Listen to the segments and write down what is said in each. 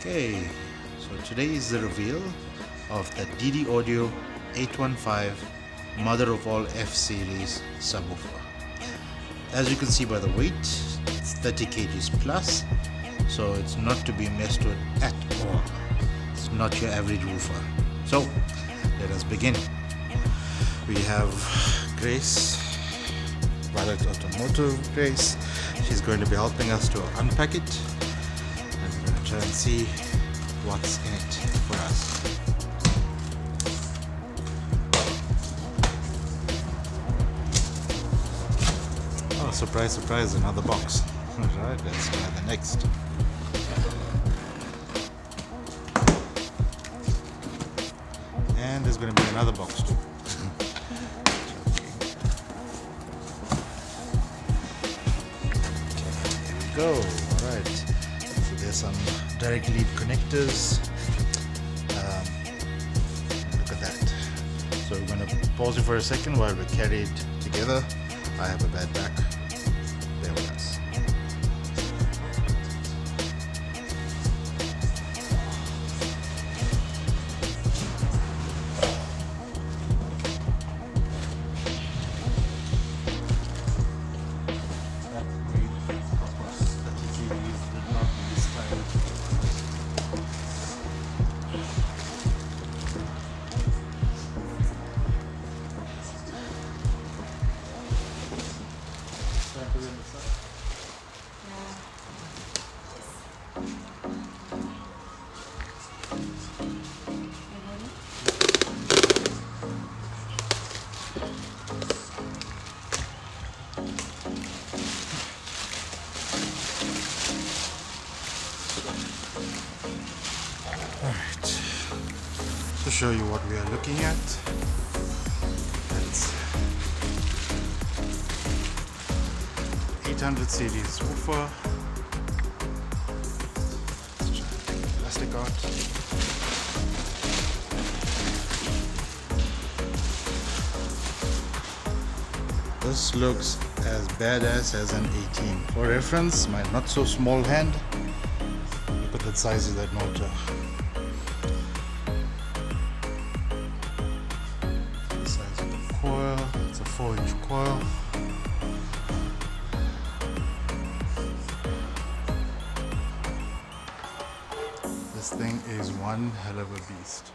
Okay, so today is the reveal of the DD Audio 815 mother of all F series subwoofer. As you can see by the weight, it's 30 kgs plus, so it's not to be messed with at all. It's not your average woofer. So let us begin. We have Grace, Violet Automotive Grace. She's going to be helping us to unpack it. I'm going to try and see what's in it for us. Oh, surprise, surprise, another box. Alright, let's try the next. And there's going to be another box too. Go. Alright, so there's some direct lead connectors. Look at that. So we're going to pause it for a second while we carry it together. I have a bad back. Bear with us. Alright, to show you what we are looking at, that's 800 series woofer. Let's try and take the plastic out. This looks as badass as an 18. For reference, my not so small hand, look at the size of that motor. The size of the coil, it's a 4-inch coil. This thing is one hell of a beast.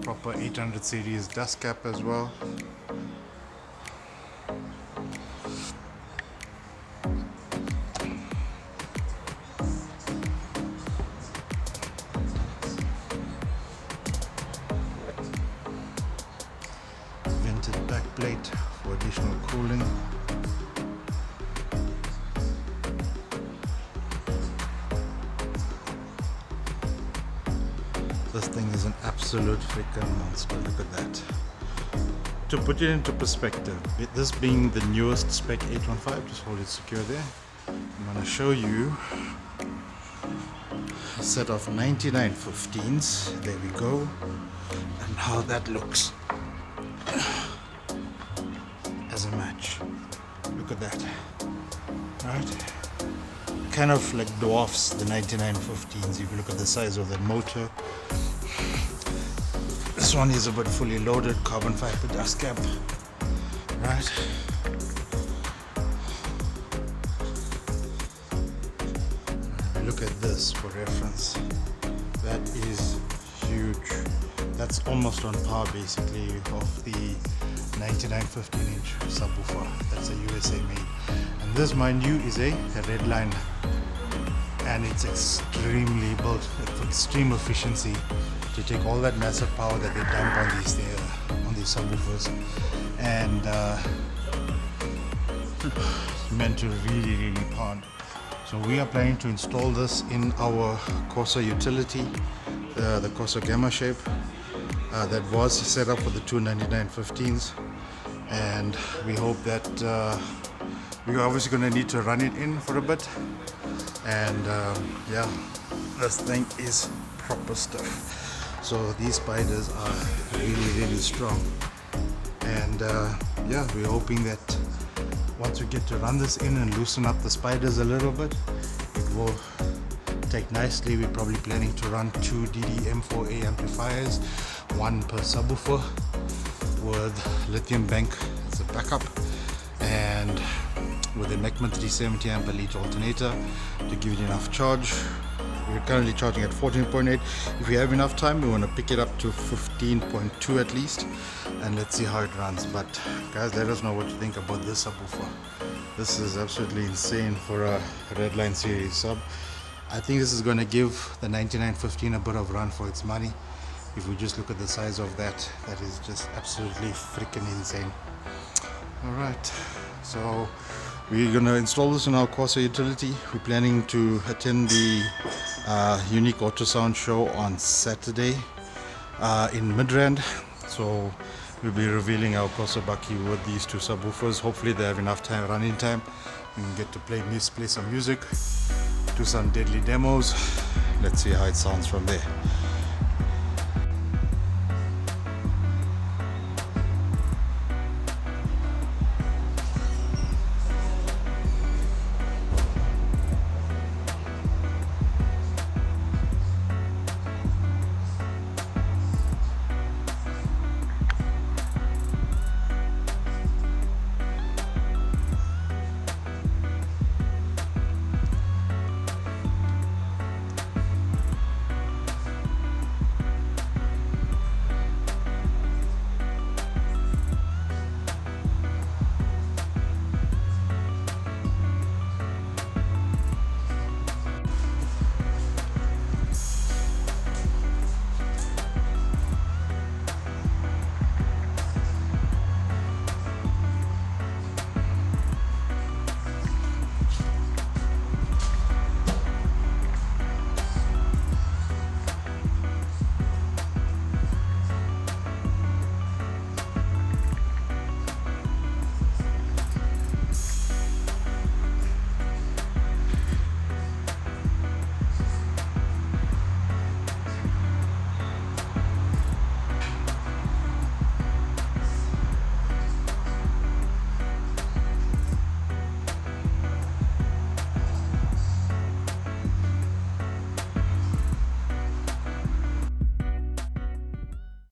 Proper 800 series dust cap as well. Vented back plate for additional cooling. This thing is an absolute freaking monster. Look at that. To put it into perspective, this being the newest spec 815, just hold it secure there. I'm going to show you a set of 9915s. There we go. And how that looks as a match. Look at that. Right? Kind of like dwarfs the 9915s if you look at the size of the motor. This one is a bit fully loaded carbon fiber dust cap, right? Look at this for reference. That is huge. That's almost on par basically of the 99-15-inch subwoofer. That's a USA made. And this, mind you, is a red line, and it's extremely built for extreme efficiency to take all that massive power that they dump on these subwoofers, and it's meant to really pound. So we are planning to install this in our Corsa utility, the Corsa Gamma shape that was set up for the two 9915s, and we hope that we're obviously going to need to run it in for a bit, and yeah, this thing is proper stuff. So these spiders are really strong, and yeah, we're hoping that once we get to run this in and loosen up the spiders a little bit, it will take nicely. We're probably planning to run 2 DD-M4A amplifiers, one per subwoofer with lithium bank as a backup, and with a Mechman 370 amp per litre alternator to give it enough charge. We're currently charging at 14.8. If we have enough time, we want to pick it up to 15.2 at least, and let's see how it runs. But guys, let us know what you think about this subwoofer. This is absolutely insane for a Redline series sub. I think this is going to give the 9915 a bit of run for its money. If we just look at the size of that, that is just absolutely freaking insane. Alright, so we're going to install this in our Corsa utility. We're planning to attend the Unique Autosound show on Saturday in Midrand. So we'll be revealing our Corsa Bucky with these 2 subwoofers. Hopefully they have enough time, running time. We can get to play some music, do some deadly demos. Let's see how it sounds from there.